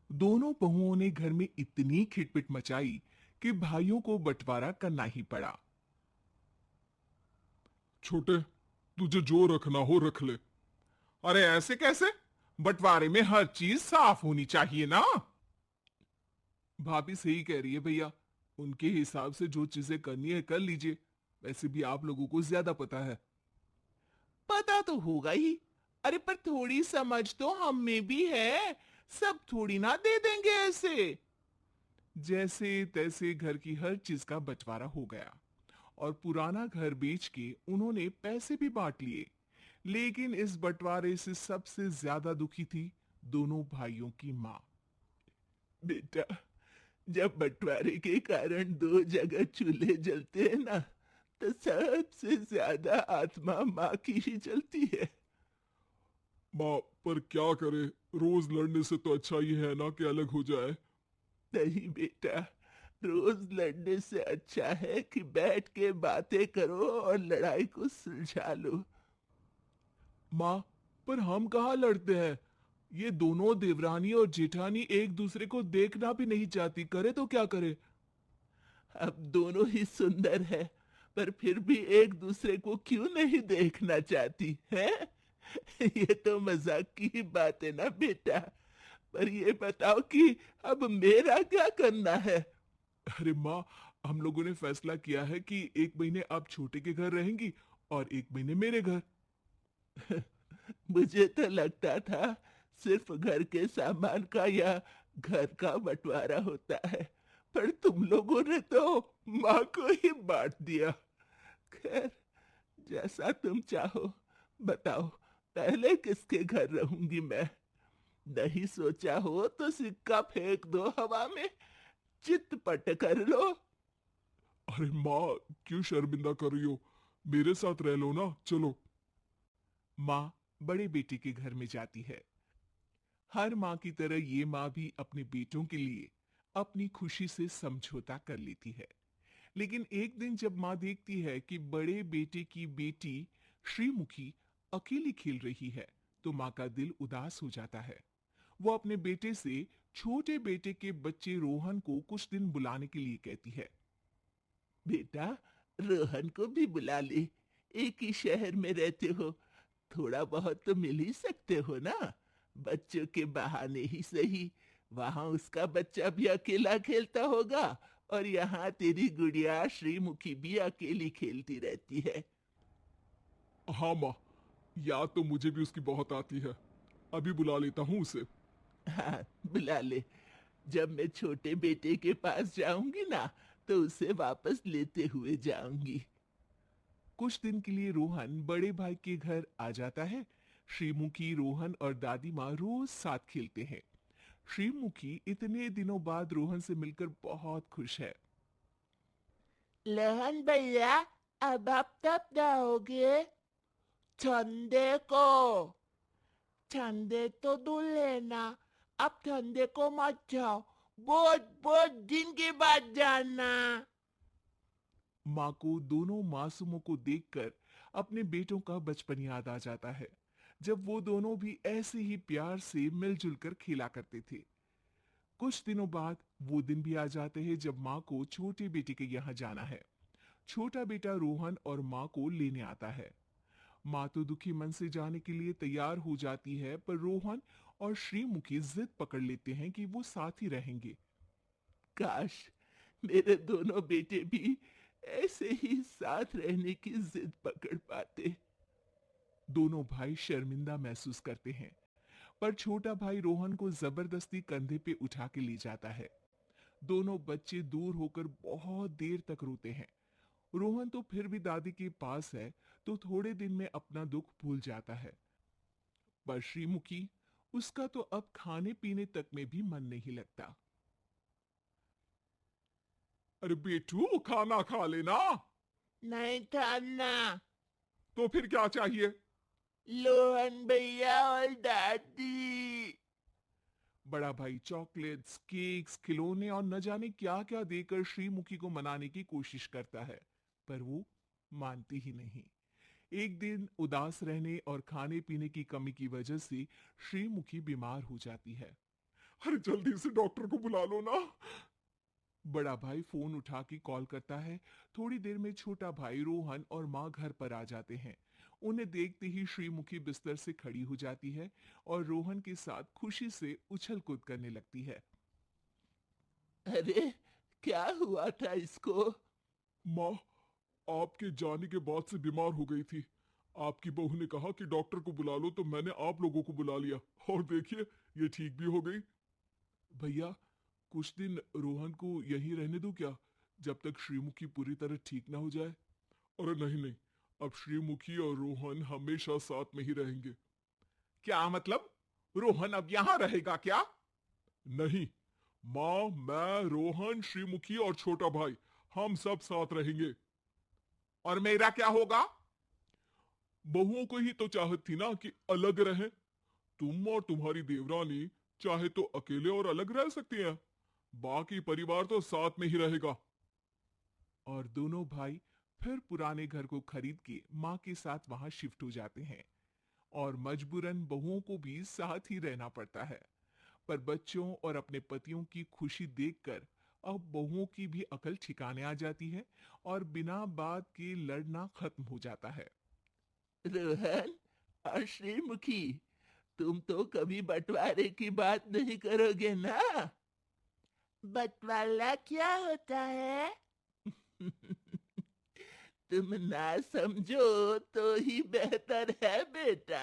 दोनों बहुओं ने घर में इतनी खिटपिट मचाई कि भाइयों को बंटवारा करना ही पड़ा। छोटे, तुझे जो रखना हो रख ले। अरे ऐसे कैसे? बंटवारे में हर चीज साफ होनी चाहिए ना। भाभी सही कह रही है भैया। उनके हिसाब से जो चीजें करनी है कर लीजिए। वैसे भी आप लोगों को ज्यादा पता है। पता तो होगा ही। अरे पर थोड़ी समझ तो हम में भी है। सब थोड़ी ना दे देंगे ऐसे। जैसे तैसे घर की हर चीज का बंटवारा हो गया और पुराना घर बेच के उन्होंने पैसे भी बांट लिए। लेकिन इस बंटवारे से सबसे ज्यादा दुखी थी दोनों भाइयों की माँ। बेटा, जब बंटवारे के कारण दो जगह चूल्हे जलते हैं ना, तो सबसे ज्यादा आत्मा माँ की ही जलती है। माँ, पर क्या करे, रोज लड़ने से तो अच्छा ये है ना कि अलग हो जाए। नहीं बेटा, रोज लड़ने से अच्छा है कि बैठ के बातें करो और लड़ाई को सुलझा लो। माँ, पर हम कहाँ लड़ते हैं? ये दोनों देवरानी और जेठानी एक दूसरे को देखना भी नहीं चाहती, करे तो क्या करे? अब दोनों ही सुंदर है, पर फिर भी एक दूसरे को क्यों नहीं देखना चाहती है? ये तो मजाक की ही बात है ना बेटा। पर ये बताओ कि अब मेरा क्या करना है? अरे माँ, हम लोगों ने फैसला किया है कि एक महीने आप छोटे के घर रहेंगी और एक महीने मेरे घर। मुझे तो लगता था सिर्फ घर के सामान का या घर का बंटवारा होता है, पर तुम लोगों ने तो माँ को ही बांट दिया। खैर, जैसा तुम चाहो। बताओ, पहले किसके घर रहूंगी मैं? नहीं सोचा हो तो सिक्का फेंक दो हवा में, चित पट कर लो। अरे माँ, क्यों शर्मिंदा कर रही हो? मेरे साथ रह लो ना, चलो। माँ बड़े बेटे के घर में जाती है। हर माँ की तरह ये माँ भी अपने बेटों के लिए अपनी खुशी से समझौता कर लेती है। लेकिन एक दिन जब माँ देखती है कि बड़े बेटे की बेटी श्रीमुखी अकेली खेल रही है, तो माँ का दिल उदास हो जाता है। वो अपने बेटे से छोटे बेटे के बच्चे रोहन को कुछ दिन बुलाने के लिए कहती है। बेटा, रोहन को भी बुला ले। एक ही शहर में रहते हो, थोड़ा बहुत तो मिल ही सकते हो ना। बच्चों के बहाने ही सही। वहां उसका बच्चा भी अकेला खेलता होगा और यहाँ तेरी गुड़िया श्रीमुखी भी अकेली खेलती रहती है। हाँ माँ, याद तो मुझे भी उसकी बहुत आती है। अभी बुला लेता हूँ उसे। हाँ, बुला ले। जब मैं छोटे बेटे के पास जाऊंगी ना, तो उसे वापस लेते हुए जाऊंगी। कुछ दिन के लिए रोहन बड़े भाई के घर आ जाता है। श्रीमुखी, रोहन और दादी माँ रोज साथ खेलते हैं। श्रीमुखी इतने दिनों बाद रोहन से मिलकर बहुत खुश है। रोहन भैया, अब आप तब जाओगे? ठंडे को। ठंडे तो दूर लेना। अब ठंडे को मत जाओ। बहुत बहुत दिन के बाद जाना। माँ को दोनों मासूमों को देखकर अपने बेटों का बचपन याद आ जाता है, जब वो दोनों भी ऐसे ही प्यार से मिलजुल कर खेला करते थे। कुछ दिनों बाद वो दिन भी आ जाते हैं जब माँ को छोटे बेटे के यहाँ जाना है। छोटा बेटा रोहन और माँ को लेने आता है। माँ तो दुखी मन से जाने के लिए तैयार हो जाती है, पर रोहन और श्रीमुखी जिद पकड़ लेते हैं कि वो साथ ही रहेंगे। काश मेरे दोनों बेटे भी ऐसे ही साथ रहने की जिद पकड़ पाते। दोनों भाई शर्मिंदा महसूस करते हैं, पर छोटा भाई रोहन को जबरदस्ती कंधे पे उठा के ले जाता है। दोनों बच्चे दूर होकर बहुत देर तक रोते हैं। रोहन तो फिर भी दादी के पास है, तो थोड़े दिन में अपना दुख भूल जाता है। पर श्रीमुखी, उसका तो अब खाने पीने तक में भी मन नहीं लगता। अरे बेटू, खाना खा लेना। नहीं खाना। तो फिर क्या चाहिए? लोहन भैया और दादी। बड़ा भाई चॉकलेट्स, केक्स, खिलौने और न जाने क्या क्या देकर श्रीमुखी को मनाने की कोशिश करता है, पर वो मानती ही नहीं। एक दिन उदास रहने और खाने पीने की कमी की वजह से श्रीमुखी बीमार हो जाती है। अरे जल्दी से डॉक्टर को बुला लो ना। बड़ा भाई फोन उठा के कॉल करता है। थोड़ी देर में छोटा भाई रोहन और माँ घर पर आ जाते हैं। उन्हें देखते ही श्रीमुखी बिस्तर से खड़ी हो जाती है और रोहन के साथ खुशी से उछल कूद करने लगती है। अरे, क्या हुआ था इसको? माँ, आपके जाने के बाद से बीमार हो गई थी। आपकी बहू ने कहा कि डॉक्टर को बुला लो, तो मैंने आप लोगों को बुला लिया, और देखिए ये ठीक भी हो गई। भैया, कुछ दिन रोहन को यहीं रहने दो क्या, जब तक श्रीमुखी पूरी तरह ठीक ना हो जाए। अरे नहीं नहीं, अब श्रीमुखी और रोहन हमेशा साथ में ही रहेंगे। क्या मतलब, रोहन अब यहाँ रहेगा क्या? नहीं माँ, मैं, रोहन, श्रीमुखी और छोटा भाई, हम सब साथ रहेंगे। और मेरा क्या होगा? बहुओं को ही तो चाहत थी ना कि अलग रहें। तुम और तुम्हारी देवरानी चाहे तो अकेले और अलग रह सकती हैं, बाकी परिवार तो साथ में ही रहेगा। और दोनों भाई फिर पुराने घर को खरीद के माँ के साथ वहां शिफ्ट हो जाते हैं और मजबूरन बहुओं को भी साथ ही रहना पड़ता है। पर बच्चों और अपने पतियों की खुशी देखकर अब बहुओं की भी अकल ठिकाने आ जाती है और बिना बात के लड़ना खत्म हो जाता है। रोहन और श्रीमुखी, तुम तो कभी बंटवारे की बात नहीं करोगे ना? बंटवारा क्या होता है? तुम ना समझो तो ही बेहतर है बेटा।